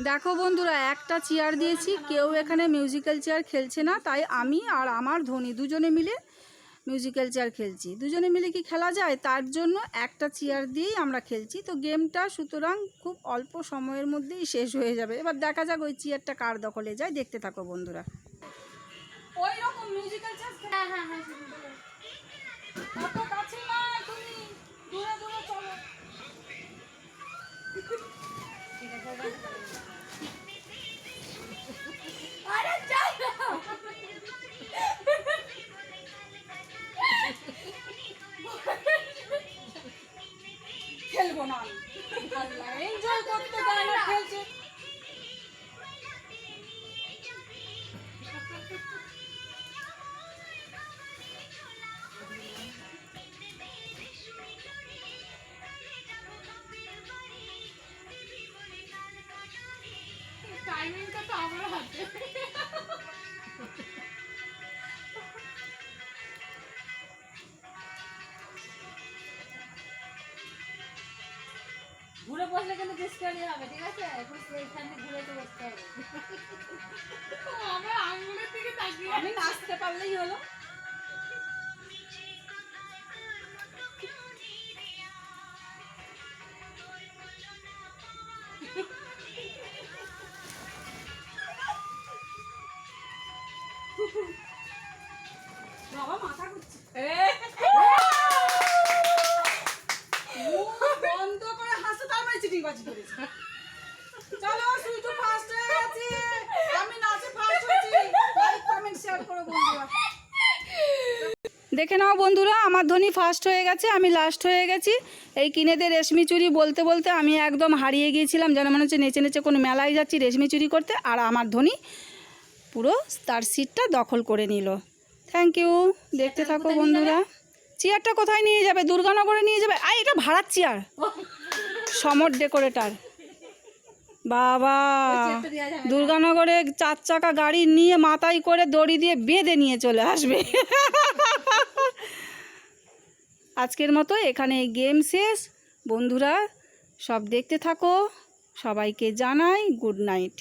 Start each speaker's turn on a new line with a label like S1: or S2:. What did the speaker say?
S1: দেখো বন্ধুরা, একটা চেয়ার দিয়েছি, কেউ এখানে মিউজিক্যাল চেয়ার খেলছে না, তাই আমি আর আমার ধনী দুজনে মিলে মিউজিক্যাল চেয়ার খেলছি। দুজনে মিলে কি খেলা যায়, তার জন্য একটা চেয়ার দিয়েই আমরা খেলছি। তো গেমটা সুতরাং খুব অল্প সময়ের মধ্যেই শেষ হয়ে যাবে। এবার দেখা যাক ওই চেয়ারটা কার দখলে যায়, দেখতে থাকো বন্ধুরা। ওই রকম মিউজিক্যাল চেয়ার, হ্যাঁ হ্যাঁ হ্যাঁ, অত কাছে না, তুমি দূরে দূরে চলো। আরে যাই না, খেলবো না, এনজয় করতে দেয় না, খেলছে। টাইমিংটা তো আমার হাতে। ঘুরে বসলে কিন্তু ডিসকাউন্ট হবে, ঠিক আছে? এখানে ঘুরে তো বসতে হবে। আমার আঙুলের দিকে তাকিয়ে আমি নাচতে পারলেই হলো। বাবা মাথা ঘুরছে, বন্ধ করে হাসতে, তার মানে চিটিং বাজি করেছে। চলো, সুইটু ফার্স্ট হয়ে গেছে, আমি নাচে ফার্স্ট হয়েছি। লাইক কমেন্ট শেয়ার করো বন্ধুরা। দেখে নাও বন্ধুরা, আমার ধনী ফার্স্ট হয়ে গেছে, আমি লাস্ট হয়ে গেছি। এই কিনে দে রেশমি চুড়ি বলতে বলতে আমি একদম হারিয়ে গিয়েছিলাম, যেন মনে হচ্ছে নেচে নেচে কোনো মেলায় যাচ্ছি রেশমি চুড়ি করতে। আর আমার ধনী পুরো তার সিটটা দখল করে নিল। থ্যাংক ইউ, দেখতে থাকো বন্ধুরা। চেয়ারটা কোথায় নিয়ে যাবে? দুর্গানগরে নিয়ে যাবে? আর এটা ভাড়ার চেয়ার, সমর ডেকোরেটার। বাবা, দুর্গানগরে 4 চাকা গাড়ি নিয়ে মাথায় করে দড়ি দিয়ে বেঁধে নিয়ে চলে আসবে। আজকের মতো এখানে গেম শেষ বন্ধুরা, সব দেখতে থাকো। সবাইকে জানাই গুড নাইট।